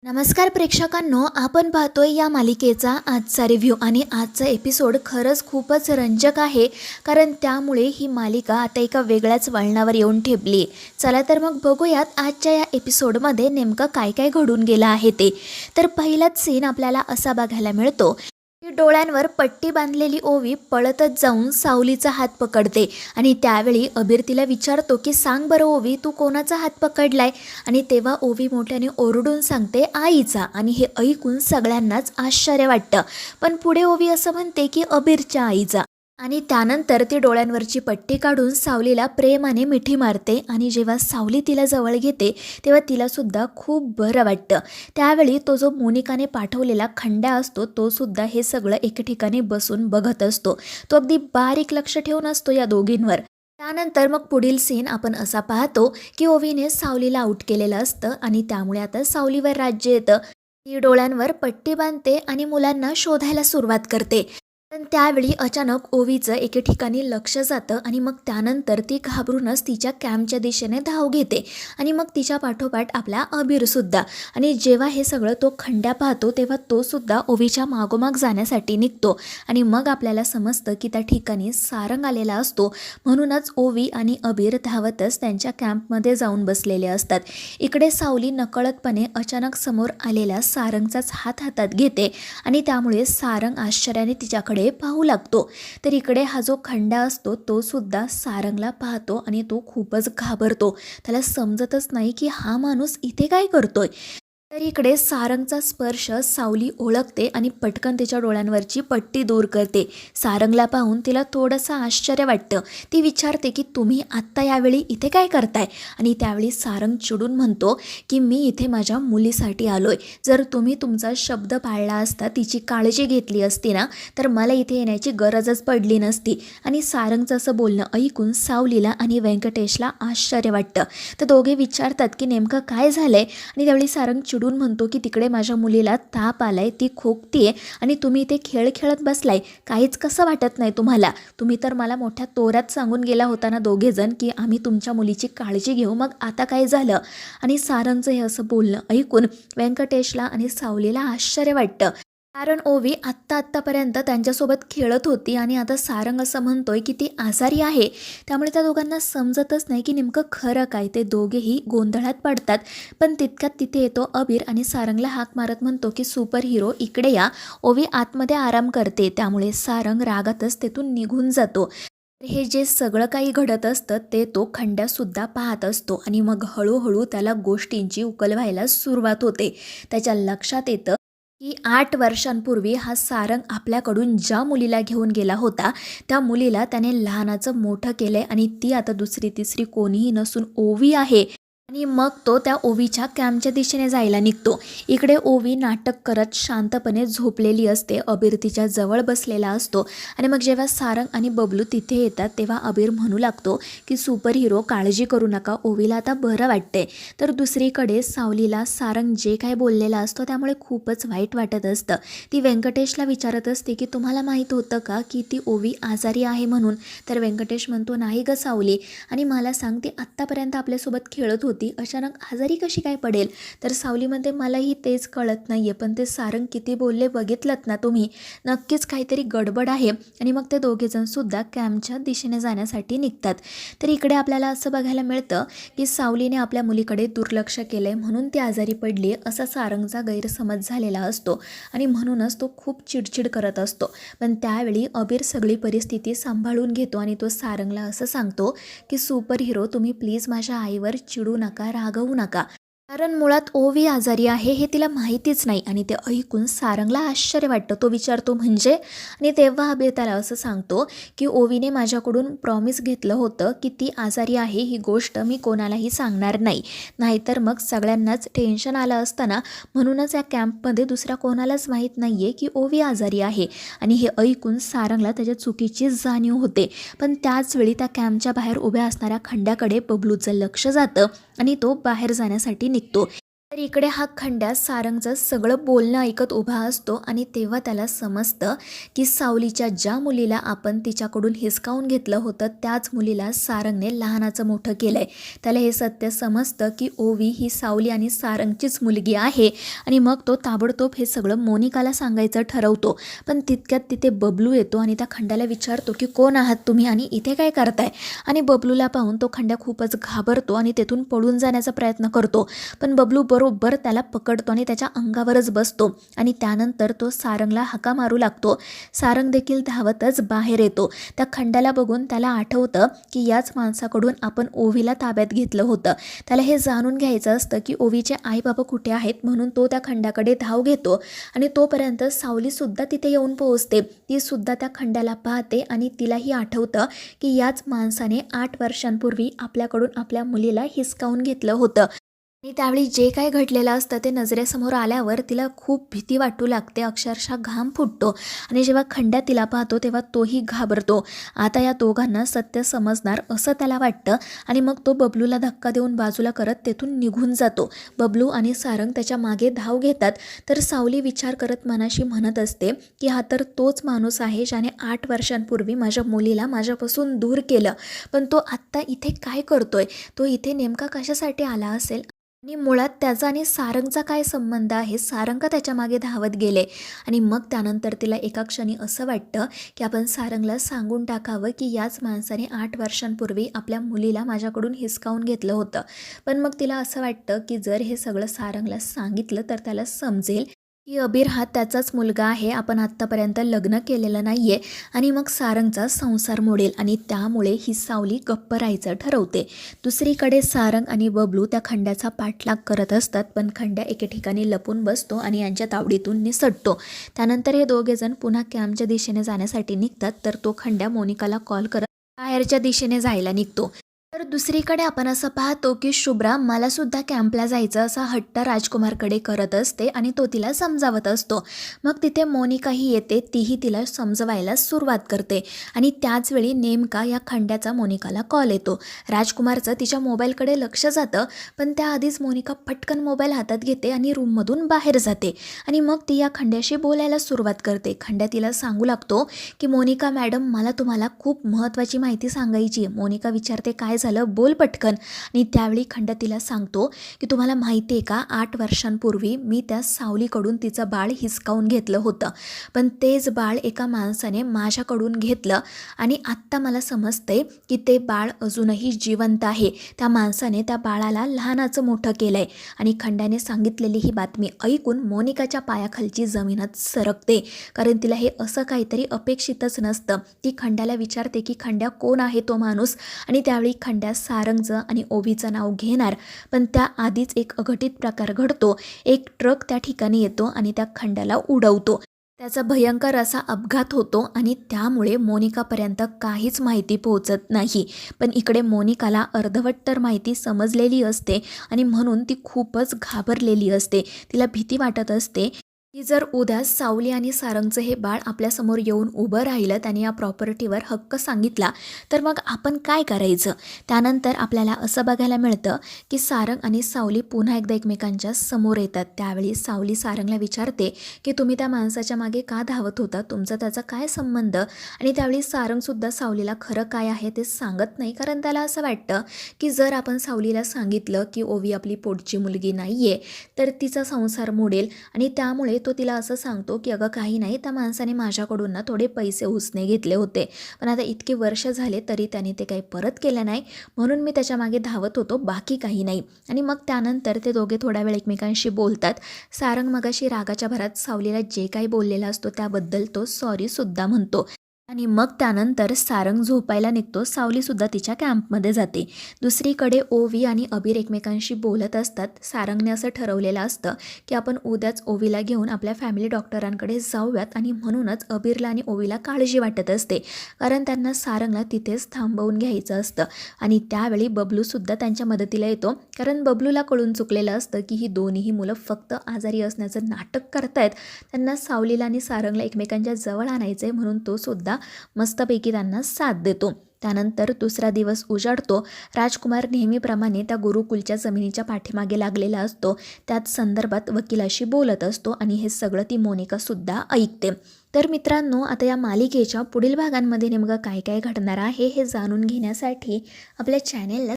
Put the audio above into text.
नमस्कार प्रेक्षकांनो, आपण पाहतोय या मालिकेचा आजचा रिव्ह्यू आणि आजचा एपिसोड खरंच खूपच रंजक आहे. कारण त्यामुळे ही मालिका आता एका वेगळ्याच वळणावर येऊन ठेपली. चला तर मग बघूयात आजच्या या एपिसोडमध्ये नेमकं काय काय घडून गेलं आहे ते. तर पहिलाच सीन आपल्याला असा बघायला मिळतो की डोळ्यांवर पट्टी बांधलेली ओवी पळतच जाऊन सावलीचा हात पकडते आणि त्यावेळी अबीर तिला विचारतो की सांग बरं ओवी, तू कोणाचा हात पकडलाय? आणि तेव्हा ओवी मोठ्याने ओरडून सांगते आईचा. आणि हे ऐकून सगळ्यांनाच आश्चर्य वाटतं, पण पुढे ओवी असं म्हणते की अबीरच्या आईचा. आणि त्यानंतर ती डोळ्यांवरची पट्टी काढून सावलीला प्रेमाने मिठी मारते आणि जेव्हा सावली तिला जवळ घेते तेव्हा तिलासुद्धा खूप बरं वाटतं. त्यावेळी तो जो मोनिकाने पाठवलेला खंड्या असतो तो सुद्धा हे सगळं एके ठिकाणी बसून बघत असतो. तो अगदी बारीक लक्ष ठेवून असतो या दोघींवर. त्यानंतर मग पुढील सीन आपण असा पाहतो की ओवीने सावलीला आऊट केलेलं असतं आणि त्यामुळे आता सावलीवर राज्य येतं. ती डोळ्यांवर पट्टी बांधते आणि मुलांना शोधायला सुरुवात करते. पण त्यावेळी अचानक ओवीचं एके ठिकाणी लक्ष जातं आणि मग त्यानंतर ती घाबरूनच तिच्या कॅम्पच्या दिशेने धाव घेते आणि मग तिच्या पाठोपाठ आपला अबीरसुद्धा. आणि जेव्हा हे सगळं तो खंड्या पाहतो तेव्हा तो सुद्धा ओवीच्या मागोमाग जाण्यासाठी निघतो आणि मग आपल्याला समजतं की त्या ठिकाणी सारंग आलेला असतो. म्हणूनच ओवी आणि अबीर धावतच त्यांच्या कॅम्पमध्ये जाऊन बसलेले असतात. इकडे सावली नकळतपणे अचानक समोर आलेल्या सारंगचाच हात हातात घेते आणि त्यामुळे सारंग आश्चर्याने तिच्याकडे पाहू लागतो. तर इकडे हा जो खंडा असतो तो सुद्धा सारंगला पाहतो आणि तो खूपच घाबरतो. त्याला समजतच नाही की हा माणूस इथे काय करतोय. तर इकडे सारंगचा स्पर्श सावली ओळखते आणि पटकन तिच्या डोळ्यांवरची पट्टी दूर करते. सारंगला पाहून तिला थोडंसं आश्चर्य वाटतं. ती विचारते की तुम्ही आत्ता यावेळी इथे काय करताय? आणि त्यावेळी सारंग चिडून म्हणतो की मी इथे माझ्या मुलीसाठी आलोय. जर तुम्ही तुमचा शब्द पाळला असता, तिची काळजी घेतली असती ना, तर मला इथे येण्याची गरजच पडली नसती. आणि सारंगचं असं बोलणं ऐकून सावलीला आणि व्यंकटेशला आश्चर्य वाटतं. तर दोघे विचारतात की नेमकं काय झालंय. आणि त्यावेळी सारंग चिडून म्हणतो की तिकडे माझ्या मुलीला ताप आलाय, ती खोकतीये आणि तुम्ही इथे खेळ खेळत बसलाय. काहीच कसं वाटत नाही तुम्हाला? तुम्ही तर मला मोठ्या तोऱ्यात सांगून गेला होता ना दोघेजण की आम्ही तुमच्या मुलीची काळजी घेऊ, मग आता काय झालं? आणि सारंगचं हे असं बोलणं ऐकून व्यंकटेशला आणि सावलीला आश्चर्य वाटतं. कारण ओवी आत्तापर्यंत त्यांच्यासोबत खेळत होती आणि आता सारंग असं म्हणतोय की ती आजारी आहे. त्यामुळे त्या दोघांना समजतच नाही की नेमकं खरं काय. ते दोघेही गोंधळात पडतात. पण तितक्यात तिथे येतो अबीर आणि सारंगला हाक मारत म्हणतो की सुपर हिरो इकडे या. ओवी आतमध्ये आराम करते. त्यामुळे सारंग रागातच तेथून निघून जातो. हे जे सगळं काही घडत असतं ते तो खंड्यासुद्धा पाहत असतो आणि मग हळूहळू त्याला गोष्टींची उकल व्हायला सुरुवात होते. त्याच्या लक्षात येतं की 8 वर्षांपूर्वी हा सारंग आपल्याकडून ज्या मुलीला घेऊन गेला होता त्या मुलीला त्याने लहानाचं मोठं केलंय आणि ती आता दुसरी तिसरी कोणीही नसून ओवी आहे. आणि मग तो त्या ओवीच्या कॅम्पच्या दिशेने जायला निघतो. इकडे ओवी नाटक करत शांतपणे झोपलेली असते. अबीर तिच्या जवळ बसलेला असतो आणि मग जेव्हा सारंग आणि बबलू तिथे येतात तेव्हा अबीर म्हणू लागतो की सुपर हिरो काळजी करू नका, ओवीला आता बरं वाटतंय. तर दुसरीकडे सावलीला सारंग जे काय बोललेला असतो त्यामुळे खूपच वाईट वाटत असतं. ती व्यंकटेशला विचारत असते की तुम्हाला माहीत होतं का की ती ओवी आजारी आहे म्हणून? तर व्यंकटेश म्हणतो नाही ग सावली, आणि मला सांग ती आत्तापर्यंत आपल्यासोबत खेळत होती, अचानक आजारी कशी काय पडेल? तर सावलीमध्ये मलाही तेच कळत नाहीये, पण ते सारंग किती बोलले बघितलंत ना तुम्ही, नक्कीच काहीतरी गडबड आहे. आणि मग ते दोघेजण सुद्धा कॅम्पच्या दिशेने जाण्यासाठी निघतात. तर इकडे आपल्याला असं बघायला मिळतं की सावलीने आपल्या मुलीकडे दुर्लक्ष केलंय म्हणून ती आजारी पडली असा सारंगचा गैरसमज झालेला असतो आणि म्हणूनच तो खूप चिडचिड करत असतो. पण त्यावेळी अबीर सगळी परिस्थिती सांभाळून घेतो आणि तो सारंगला असं सांगतो की सुपर हिरो तुम्ही प्लीज माझ्या आईवर चिडू नका, रागवू नका. कारण मुळात ओवी आजारी आहे हे तिला माहितीच नाही. आणि ते ऐकून सारंगला आश्चर्य वाटतं. तो विचारतो म्हणजे? आणि तेव्हा अबीर त्याला असं सांगतो की ओवीने माझ्याकडून प्रॉमिस घेतलं होतं की ती आजारी आहे ही गोष्ट मी कोणालाही सांगणार नाही, नाहीतर मग सगळ्यांनाच टेन्शन आलं असतं ना. म्हणूनच या कॅम्पमध्ये दुसऱ्या कोणालाच माहीत नाही आहे की ओवी आजारी आहे. आणि हे ऐकून सारंगला त्याच्या चुकीची जाणीव होते. पण त्याचवेळी त्या कॅम्पच्या बाहेर उभ्या असणाऱ्या खंड्याकडे बबलूचं लक्ष जातं आणि तो बाहेर जाण्यासाठी निघतो. तर इकडे हा खंड्या सारंगचं सगळं बोलणं ऐकत उभा असतो आणि तेव्हा त्याला समजतं की सावलीच्या ज्या मुलीला आपण तिच्याकडून हिसकावून घेतलं होतं त्याच मुलीला सारंगने लहानाचं मोठं केलं आहे. त्याला हे सत्य समजतं की ओवी ही सावली आणि सारंगचीच मुलगी आहे आणि मग तो ताबडतोब हे सगळं मोनिकाला सांगायचं ठरवतो. पण तितक्यात तिथे बबलू येतो आणि त्या खंड्याला विचारतो की कोण आहात तुम्ही आणि इथे काय करताय. आणि बबलूला पाहून तो खंड्या खूपच घाबरतो आणि तेथून पळून जाण्याचा प्रयत्न करतो. पण बबलू बरोबर त्याला पकडतो आणि त्याच्या अंगावरच बसतो आणि त्यानंतर तो सारंगला हाका मारू लागतो. सारंग देखील धावतच बाहेर येतो. त्या खंड्याला बघून त्याला आठवतं की याच माणसाकडून आपण ओवीला ताब्यात घेतलं होतं. त्याला हे जाणून घ्यायचं असतं की ओवीचे आई बाबा कुठे आहेत, म्हणून तो त्या खंड्याकडे धाव घेतो आणि तोपर्यंत सावलीसुद्धा तिथे येऊन पोहोचते. ती सुद्धा त्या खंड्याला पाहते आणि तिलाही आठवतं की याच माणसाने 8 वर्षांपूर्वी आपल्याकडून आपल्या मुलीला हिसकावून घेतलं होतं. आणि त्यावेळी जे काही घडलेलं असतं ते नजरेसमोर आल्यावर तिला खूप भीती वाटू लागते, अक्षरशः घाम फुटतो आणि जेव्हा खंड्या तिला पाहतो तेव्हा तोही घाबरतो. आता या दोघांना सत्य समजणार असं त्याला वाटतं आणि मग तो बबलूला धक्का देऊन बाजूला करत तेथून निघून जातो. बबलू आणि सारंग त्याच्या मागे धाव घेतात. तर सावली विचार करत मनाशी म्हणत असते की हा तर तोच माणूस आहे ज्याने 8 वर्षांपूर्वी माझ्या मुलीला माझ्यापासून दूर केलं. पण तो आत्ता इथे काय करतोय, तो इथे नेमका कशासाठी आला असेल आणि मुळात त्याचा आणि सारंगचा काय संबंध आहे. सारंग त्याच्या मागे धावत गेले आणि मग त्यानंतर तिला एका क्षणी असं वाटतं की आपण सारंगला सांगून टाकावं की याच माणसाने 8 वर्षांपूर्वी आपल्या मुलीला माझ्याकडून हिसकावून घेतलं होतं. पण मग तिला असं वाटतं की जर हे सगळं सारंगला सांगितलं तर त्याला समजेल की अबीर हा त्याचाच मुलगा आहे, आपण आत्तापर्यंत लग्न केलेलं नाही आहे आणि मग सारंगचा संसार मोडेल आणि त्यामुळे ही सावली गप्प राहायचं ठरवते. दुसरीकडे सारंग आणि बबलू त्या खंड्याचा पाठलाग करत असतात, पण खंड्या एके ठिकाणी लपून बसतो आणि यांच्या तावडीतून निसटतो. त्यानंतर हे दोघेजण पुन्हा कॅम्पच्या दिशेने जाण्यासाठी निघतात. तर तो खंड्या मोनिकाला कॉल करत बाहेरच्या दिशेने जायला निघतो. तर दुसरीकडे आपण असं पाहतो की शुभ्रा मला सुद्धा कॅम्पला जायचं असा हट्ट राजकुमारकडे करत असते आणि तो तिला समजावत असतो. मग तिथे मोनिकाही येते, तीही तिला समजवायला सुरुवात करते आणि त्याचवेळी नेमका या खंड्याचा मोनिकाला कॉल येतो. राजकुमारचं तिच्या मोबाईलकडे लक्ष जातं, पण त्याआधीच मोनिका पटकन मोबाईल हातात घेते आणि रूममधून बाहेर जाते आणि मग ती या खंड्याशी बोलायला सुरुवात करते. खंड्या तिला सांगू लागतो की मोनिका मॅडम, मला तुम्हाला खूप महत्त्वाची माहिती सांगायची. मोनिका विचारते काय झालं, बोल पटकन. आणि त्यावेळी खंड्या तिला सांगतो की तुम्हाला माहिती आहे का, 8 वर्षांपूर्वी मी त्या सावलीकडून तिचं बाळ हिसकावून घेतलं होतं, पण तेच बाळ एका माणसाने माझ्याकडून घेतलं आणि आत्ता मला समजतंय की ते बाळ अजूनही जिवंत आहे. त्या माणसाने त्या बाळाला लहानाचं मोठं केलं आहे. आणि खंड्याने सांगितलेली ही बातमी ऐकून मोनिकाच्या पायाखालची जमीनच सरकते, कारण तिला हे असं काहीतरी अपेक्षितच नसतं. ती खंड्याला विचारते की खंड्या कोण आहे तो माणूस, आणि त्यावेळी खंड्या सारंगचं आणि ओवीचं नाव घेणार, पण त्याआधीच एक अघटित प्रकार घडतो. एक ट्रक त्या ठिकाणी येतो आणि त्या खंड्याला उडवतो. त्याचा भयंकर असा अपघात होतो आणि त्यामुळे मोनिकापर्यंत काहीच माहिती पोहोचत नाही. पण इकडे मोनिकाला अर्धवट तर माहिती समजलेली असते आणि म्हणून ती खूपच घाबरलेली असते. तिला भीती वाटत असते की जर उद्या सावली आणि सारंगचं हे बाळ आपल्यासमोर येऊन उभं राहिलं, त्याने या प्रॉपर्टीवर हक्क सांगितला, तर मग आपण काय करायचं. त्यानंतर आपल्याला असं बघायला मिळतं की सारंग आणि सावली पुन्हा एकदा एकमेकांच्या समोर येतात. त्यावेळी सावली सारंगला विचारते की तुम्ही त्या माणसाच्या मागे का धावत होता, तुमचा त्याचा काय संबंध. आणि त्यावेळी सारंगसुद्धा सावलीला खरं काय आहे ते सांगत नाही, कारण त्याला असं वाटतं की जर आपण सावलीला सांगितलं की ओवी आपली पोटची मुलगी नाही आहे तर तिचा संसार मोडेल, आणि त्यामुळे तो तिला असं सांगतो की अगं काही नाही, त्या माणसाने माझ्याकडून ना थोडे पैसे उसने घेतले होते, पण आता इतके वर्ष झाले तरी त्याने ते काही परत केलं नाही, म्हणून मी त्याच्या मागे धावत होतो, बाकी काही नाही. आणि मग त्यानंतर ते दोघे थोडा वेळ एकमेकांशी बोलतात. सारंग मगाशी रागाच्या भरात सावलीला जे काही बोललेला असतो त्याबद्दल तो सॉरीसुद्धा म्हणतो आणि मग त्यानंतर सारंग झोपायला निघतो. सावलीसुद्धा तिच्या कॅम्पमध्ये जाते. दुसरीकडे ओवी आणि अबीर एकमेकांशी बोलत असतात. सारंगने असं ठरवलेलं असतं की आपण उद्याच ओवीला घेऊन आपल्या फॅमिली डॉक्टरांकडे जाऊयात, आणि म्हणूनच अबीरला आणि ओवीला काळजी वाटत असते, कारण त्यांना सारंगला तिथेच थांबवून घ्यायचं असतं. आणि त्यावेळी बबलूसुद्धा त्यांच्या मदतीला येतो, कारण बबलूला कळून चुकलेलं असतं की ही दोन्हीही मुलं फक्त आजारी असण्याचं नाटक करतायत. त्यांना सावलीला आणि सारंगला एकमेकांच्या जवळ आणायचं आहे, म्हणून तो सुद्धा मस्तपैकी त्यांना साथ देतो. त्यानंतर दुसरा दिवस उजाडतो. राजकुमार नेहमीप्रमाणे त्या गुरुकुलच्या जमिनीच्या पाठीमागे लागलेला असतो. त्याच संदर्भात वकिलाशी बोलत असतो आणि हे सगळं ती मोनिकासुद्धा ऐकते. तर मित्रांनो, आता या मालिकेच्या पुढील भागांमध्ये नेमकं काय काय घडणार आहे हे जाणून घेण्यासाठी आपल्या चॅनेलला